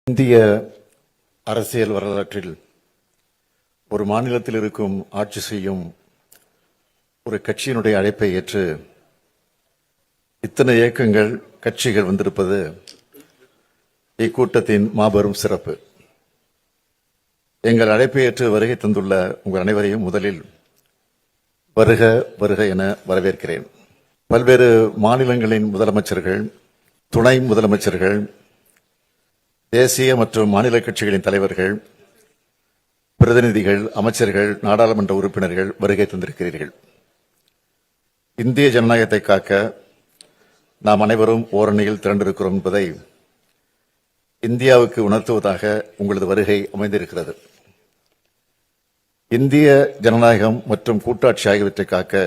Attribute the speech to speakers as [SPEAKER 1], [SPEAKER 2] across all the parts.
[SPEAKER 1] இந்திய அரசியல் வரலாற்றில் ஒரு மாநிலத்தில் இருக்கும் ஆட்சி செய்யும் ஒரு கட்சியினுடைய அழைப்பை ஏற்று இத்தனை இயக்கங்கள் கட்சிகள் வந்திருப்பது இக்கூட்டத்தின் மாபெரும் சிறப்பு. எங்கள் அழைப்பை ஏற்று வருகை தந்துள்ள உங்கள் அனைவரையும் முதலில் வருக வருக என வரவேற்கிறேன். பல்வேறு மாநிலங்களின் முதலமைச்சர்கள், துணை முதலமைச்சர்கள், தேசிய மற்றும் மாநில கட்சிகளின் தலைவர்கள், பிரதிநிதிகள், அமைச்சர்கள், நாடாளுமன்ற உறுப்பினர்கள் வருகை தந்திருக்கிறீர்கள். இந்திய ஜனநாயகத்தை காக்க நாம் அனைவரும் ஓரணியில் திரண்டிருக்கிறோம் என்பதை இந்தியாவுக்கு உணர்த்துவதாக உங்களது வருகை அமைந்திருக்கிறது. இந்திய ஜனநாயகம் மற்றும் கூட்டாட்சி ஆகியவற்றை காக்க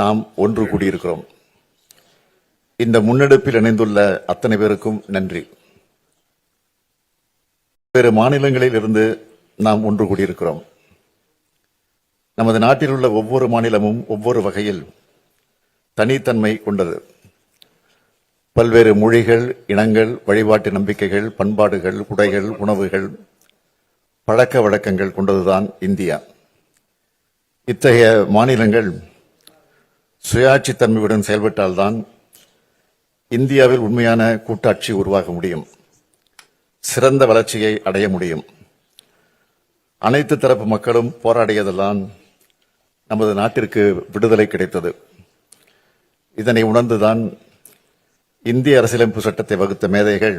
[SPEAKER 1] நாம் ஒன்று கூடியிருக்கிறோம். இந்த முன்னெடுப்பில் இணைந்துள்ள அத்தனை பேருக்கும் நன்றி. வேறு மாநிலங்களில் இருந்து நாம் ஒன்று கூடியிருக்கிறோம். நமது நாட்டில் உள்ள ஒவ்வொரு மாநிலமும் ஒவ்வொரு வகையில் தனித்தன்மை கொண்டது. பல்வேறு மொழிகள், இனங்கள், வழிபாட்டு நம்பிக்கைகள், பண்பாடுகள், உடைகள், உணவுகள், பழக்க வழக்கங்கள் கொண்டதுதான் இந்தியா. இத்தகைய மாநிலங்கள் சுயாட்சித்தன்மையுடன் செயல்பட்டால்தான் இந்தியாவில் உண்மையான கூட்டாட்சி உருவாக முடியும், சிறந்த வளர்ச்சியை அடைய முடியும். அனைத்து தரப்பு மக்களும் போராடியதெல்லாம் நமது நாட்டிற்கு விடுதலை கிடைத்தது. இதனை உணர்ந்துதான் இந்திய அரசியலமைப்பு சட்டத்தை வகுத்த மேதைகள்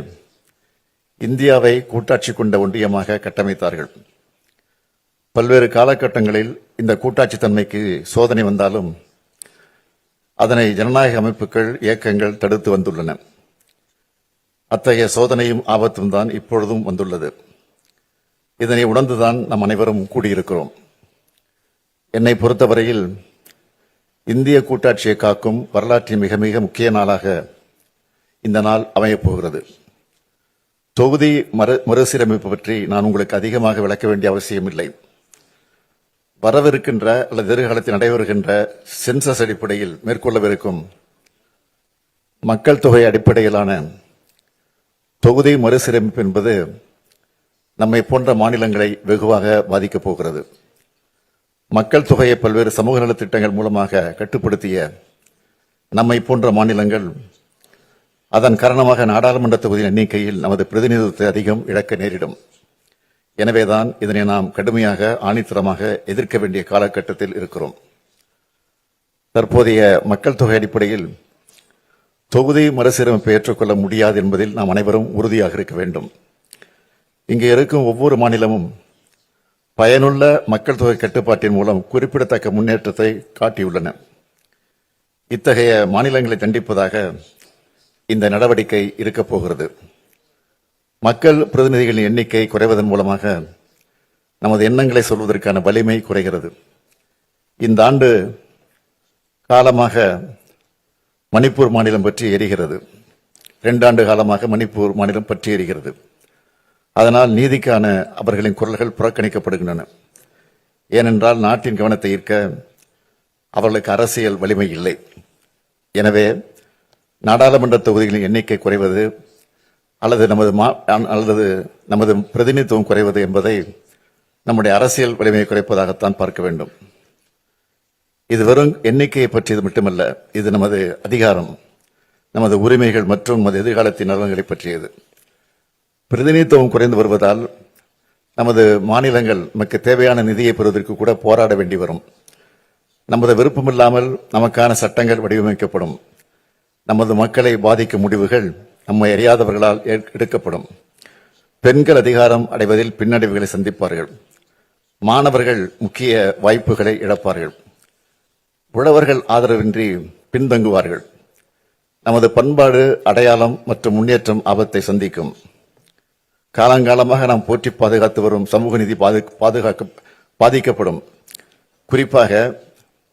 [SPEAKER 1] இந்தியாவை கூட்டாட்சி கொண்ட ஒன்றியமாக கட்டமைத்தார்கள். பல்வேறு காலகட்டங்களில் இந்த கூட்டாட்சி தன்மைக்கு சோதனை வந்தாலும் அதனை ஜனநாயக அமைப்புகள், இயக்கங்கள் தடுத்து வந்துள்ளன. அத்தகைய சோதனையும் ஆபத்தும் தான் இப்பொழுதும் வந்துள்ளது. இதனை உணர்ந்துதான் நம் அனைவரும் கூடியிருக்கிறோம். என்னை பொறுத்தவரையில் இந்திய கூட்டாட்சியை காக்கும் வரலாற்றின் மிக மிக முக்கிய நாளாக இந்த நாள் அமையப் போகிறது. தொகுதி மறுசீரமைப்பு பற்றி நான் உங்களுக்கு அதிகமாக விளக்க வேண்டிய அவசியமில்லை. வரவிருக்கின்ற அல்லது எதிர்காலத்தில் நடைபெறுகின்ற சென்சஸ் அடிப்படையில் மேற்கொள்ளவிருக்கும் மக்கள் தொகை அடிப்படையிலான தொகுதி மறுசீரமைப்பு என்பது நம்மை போன்ற மாநிலங்களை வெகுவாக பாதிக்கப் போகிறது. மக்கள் தொகையை பல்வேறு சமூக நலத்திட்டங்கள் மூலமாக கட்டுப்படுத்திய நம்மை போன்ற மாநிலங்கள் அதன் காரணமாக நாடாளுமன்ற தொகுதியின் எண்ணிக்கையில் நமது பிரதிநிதித்துவத்தை அதிகம் இழக்க நேரிடும். எனவேதான் இதனை நாம் கடுமையாக ஆணித்தரமாக எதிர்க்க வேண்டிய காலகட்டத்தில் இருக்கிறோம். தற்போதைய மக்கள் தொகை அடிப்படையில் தொகுதி மறுசீரமைப்பை ஏற்றுக்கொள்ள முடியாது என்பதில் நாம் அனைவரும் உறுதியாக இருக்க வேண்டும். இங்கே இருக்கும் ஒவ்வொரு மாநிலமும் பயனுள்ள மக்கள் தொகை கட்டுப்பாட்டின் மூலம் குறிப்பிடத்தக்க முன்னேற்றத்தை காட்டியுள்ளன. இத்தகைய மாநிலங்களை தண்டிப்பதாக இந்த நடவடிக்கை இருக்கப் போகிறது. மக்கள் பிரதிநிதிகளின் எண்ணிக்கை குறைவதன் மூலமாக நமது எண்ணங்களை சொல்வதற்கான வலிமை குறைகிறது. இந்த ஆண்டு காலமாக மணிப்பூர் மாநிலம் பற்றி எரிகிறது. 2 ஆண்டு காலமாக மணிப்பூர் மாநிலம் பற்றி எரிகிறது. அதனால் நீதிக்கான அவர்களின் குரல்கள் புறக்கணிக்கப்படுகின்றன. ஏனென்றால் நாட்டின் கவனத்தை ஈர்க்க அவர்களுக்கு அரசியல் வலிமை இல்லை. எனவே நாடாளுமன்ற தொகுதிகளின் எண்ணிக்கை குறைவது அல்லது நமது பிரதிநிதித்துவம் குறைவது என்பதை நம்முடைய அரசியல் வலிமையை குறைப்பதாகத்தான் பார்க்க வேண்டும். இது வெறும் எண்ணிக்கையை பற்றியது மட்டுமல்ல, இது நமது அதிகாரம், நமது உரிமைகள் மற்றும் நமது எதிர்காலத்தின் நலன்களை பற்றியது. பிரதிநிதித்துவம் குறைந்து வருவதால் நமது மாநிலங்கள் நமக்கு தேவையான நிதியை பெறுவதற்கு கூட போராட வேண்டி வரும். நமது விருப்பமில்லாமல் நமக்கான சட்டங்கள் வடிவமைக்கப்படும். நமது மக்களை பாதிக்கும் முடிவுகள் நம்மை அறியாதவர்களால் எடுக்கப்படும். பெண்கள் அதிகாரம் அடைவதில் பின்னடைவுகளை சந்திப்பார்கள். மாணவர்கள் முக்கிய வாய்ப்புகளை இழப்பார்கள். உழவர்கள் ஆதரவின்றி பின்தங்குவார்கள். நமது பண்பாடு, அடையாளம் மற்றும் முன்னேற்றம் ஆபத்தை சந்திக்கும். காலங்காலமாக நாம் போற்றி பாதுகாத்து வரும் சமூக நீதி பாதிக்கப்படும். குறிப்பாக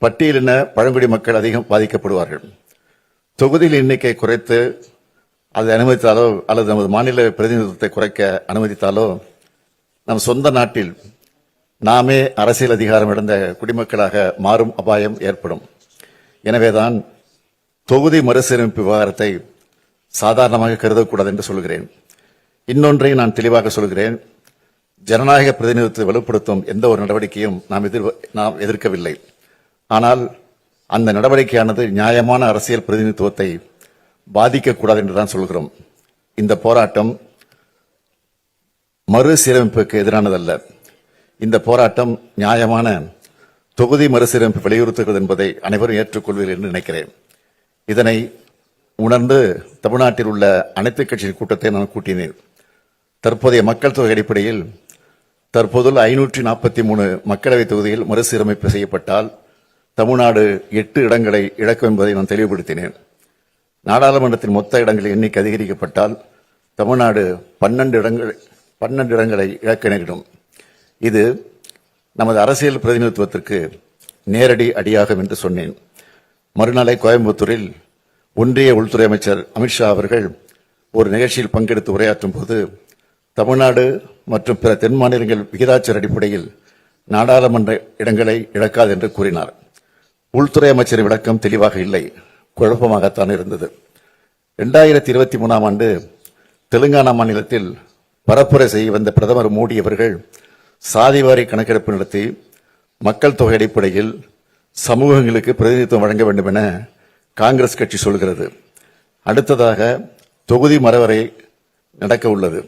[SPEAKER 1] பட்டியலின பழங்குடி மக்கள் அதிகம் பாதிக்கப்படுவார்கள். தொகுதியில் எண்ணிக்கை குறைத்து அதை அனுமதித்தாலோ அல்லது நமது மாநில பிரதிநிதித்துவத்தை குறைக்க அனுமதித்தாலோ நம் சொந்த நாட்டில் நாமே அரசியல் அதிகாரம் இழந்த குடிமக்களாக மாறும் அபாயம் ஏற்படும். எனவேதான் தொகுதி மறுசீரமைப்பு விவகாரத்தை சாதாரணமாக கருதக்கூடாது என்று சொல்கிறேன். இன்னொன்றை நான் தெளிவாக சொல்கிறேன். ஜனநாயக பிரதிநிதித்துவத்தை வலுப்படுத்தும் எந்த ஒரு நடவடிக்கையும் நாம் எதிர்க்கவில்லை. ஆனால் அந்த நடவடிக்கையானது நியாயமான அரசியல் பிரதிநிதித்துவத்தை பாதிக்கக்கூடாது என்றுதான் சொல்கிறோம். இந்த போராட்டம் மறுசீரமைப்புக்கு எதிரானதல்ல. இந்த போராட்டம் நியாயமான தொகுதி மறுசீரமைப்பு வலியுறுத்துகிறது என்பதை அனைவரும் ஏற்றுக்கொள்வீர்கள் என்று நினைக்கிறேன். இதனை உணர்ந்து தமிழ்நாட்டில் உள்ள அனைத்து கட்சியின் கூட்டத்தை நான் கூட்டினேன். தற்போதைய மக்கள் தொகை அடிப்படையில் தற்போதுள்ள 543 மக்களவைத் தொகுதியில் மறுசீரமைப்பு செய்யப்பட்டால் தமிழ்நாடு 8 இடங்களை இழக்கும் என்பதை நான் தெளிவுபடுத்தினேன். நாடாளுமன்றத்தின் மொத்த இடங்களின் எண்ணிக்கை அதிகரிக்கப்பட்டால் தமிழ்நாடு 12 இடங்களை இழக்க நேரிடும். இது நமது அரசியல் பிரதிநிதித்துவத்திற்கு நேரடி அடியாகும் என்று சொன்னேன். மறுநாளை கோயம்புத்தூரில் ஒன்றிய உள்துறை அமைச்சர் அமித்ஷா அவர்கள் ஒரு நிகழ்ச்சியில் பங்கெடுத்து உரையாற்றும் போது தமிழ்நாடு மற்றும் பிற தென் மாநிலங்கள் விகிதாச்சார அடிப்படையில் நாடாளுமன்ற இடங்களை இழக்காது என்று கூறினார். உள்துறை அமைச்சரின் விளக்கம் தெளிவாக இல்லை, குழப்பமாகத்தான் இருந்தது. 2023 ஆண்டு தெலுங்கானா மாநிலத்தில் பரப்புரை செய்ய வந்த பிரதமர் மோடி அவர்கள் சாதிவாரி கணக்கெடுப்பு நடத்தி மக்கள் தொகை அடிப்படையில் சமூகங்களுக்கு பிரதிநிதித்துவம் வழங்க வேண்டும் என காங்கிரஸ் கட்சி சொல்கிறது. அடுத்ததாக தொகுதி மறுவரை நடக்க உள்ளது.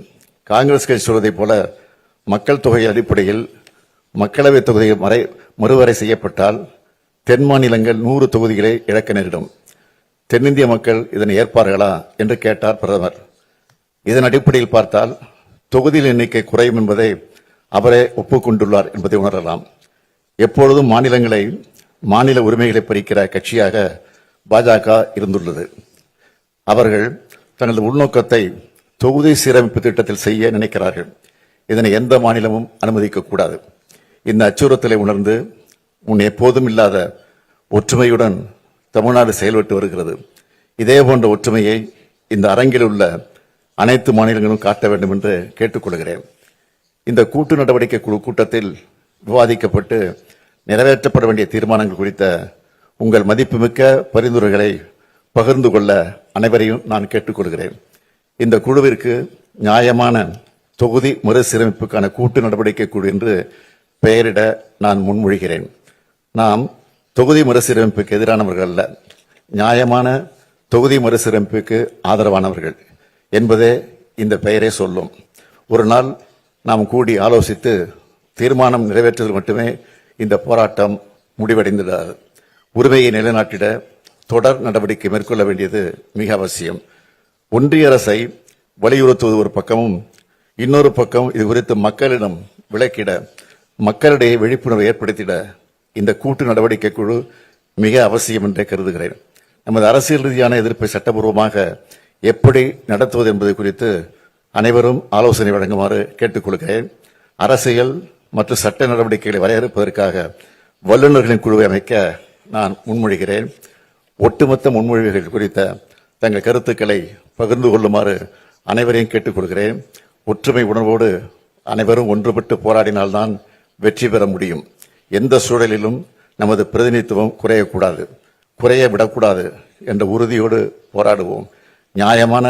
[SPEAKER 1] காங்கிரஸ் கட்சி சொல்வதைப் போல மக்கள் தொகை அடிப்படையில் மக்களவைத் தொகுதி மறுவரை செய்யப்பட்டால் தென் மாநிலங்கள் 100 தொகுதிகளை இழக்க நேரிடும். தென்னிந்திய மக்கள் இதனை ஏற்பார்களா என்று கேட்டார் பிரதமர். இதன் அடிப்படையில் பார்த்தால் தொகுதியின் எண்ணிக்கை குறையும் என்பதை அவரே ஒப்புக்கொண்டுள்ளார் என்பதை உணரலாம். எப்பொழுதும் மாநில உரிமைகளை பறிக்கிற கட்சியாக பாஜக இருந்துள்ளது. அவர்கள் தங்களது உள்நோக்கத்தை தொகுதி சீரமைப்பு திட்டத்தில் செய்ய நினைக்கிறார்கள். இதனை எந்த மாநிலமும் அனுமதிக்கக்கூடாது. இந்த அச்சுறுத்தலை உணர்ந்து முன் எப்போதும் இல்லாத ஒற்றுமையுடன் தமிழ்நாடு செயல்பட்டு வருகிறது. இதே போன்ற ஒற்றுமையை இந்த அரங்கில் உள்ள அனைத்து மாநிலங்களும் காட்ட வேண்டும் என்று கேட்டுக்கொள்கிறேன். இந்த கூட்டு நடவடிக்கை குழு கூட்டத்தில் விவாதிக்கப்பட்டு நிறைவேற்றப்பட வேண்டிய தீர்மானங்கள் குறித்த உங்கள் மதிப்புமிக்க பரிந்துரைகளை பகிர்ந்து கொள்ள அனைவரையும் நான் கேட்டுக்கொள்கிறேன். இந்த குழுவிற்கு நியாயமான தொகுதி மறுசீரமைப்புக்கான கூட்டு நடவடிக்கை குழு என்று பெயரிட நான் முன்மொழிகிறேன். நாம் தொகுதி மறுசீரமைப்புக்கு எதிரானவர்கள் அல்ல, நியாயமான தொகுதி மறுசீரமைப்புக்கு ஆதரவானவர்கள் என்பதே இந்த பெயரே சொல்லும். ஒரு நாள் நாம் கூடி ஆலோசித்து தீர்மானம் நிறைவேற்றுவதில் மட்டுமே இந்த போராட்டம் முடிவடைந்துள்ளது. உரிமையை நிலைநாட்டிட தொடர் நடவடிக்கை மேற்கொள்ள வேண்டியது மிக அவசியம். ஒன்றிய அரசை வலியுறுத்துவது ஒரு பக்கமும், இன்னொரு பக்கம் இது குறித்து மக்களிடம் விளக்கிட, மக்களிடையே விழிப்புணர்வை ஏற்படுத்திட இந்த கூட்டு நடவடிக்கை குழு மிக அவசியம் என்றே கருதுகிறேன். நமது அரசியல் ரீதியான எதிர்ப்பை சட்டபூர்வமாக எப்படி நடத்துவது என்பது குறித்து அனைவரும் ஆலோசனை வழங்குமாறு கேட்டுக்கொள்கிறேன். அரசியல் மற்றும் சட்ட நடவடிக்கைகளை வரையறுப்பதற்காக வல்லுநர்களின் குழுவை அமைக்க நான் முன்மொழிகிறேன். ஒட்டுமொத்த முன்மொழிவுகள் குறித்த தங்கள் கருத்துக்களை பகிர்ந்து கொள்ளுமாறு அனைவரையும் கேட்டுக்கொள்கிறேன். ஒற்றுமை உணர்வோடு அனைவரும் ஒன்றுபட்டு போராடினால்தான் வெற்றி பெற முடியும். எந்த சூழலிலும் நமது பிரதிநிதித்துவம் குறையக்கூடாது, குறைய விடக்கூடாது என்ற உறுதியோடு போராடுவோம். நியாயமான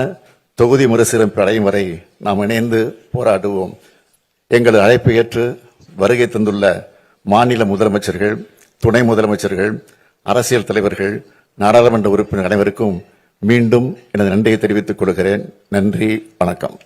[SPEAKER 1] தொகுதி மறுசீரமைப்பு அடையும் வரை நாம் இணைந்து போராடுவோம். எங்களது அழைப்பை ஏற்று வருகை தந்துள்ள மாநில முதலமைச்சர்கள், துணை முதலமைச்சர்கள், அரசியல் தலைவர்கள், நாடாளுமன்ற உறுப்பினர் அனைவருக்கும் மீண்டும் எனது நன்றியை தெரிவித்துக் கொள்கிறேன். நன்றி, வணக்கம்.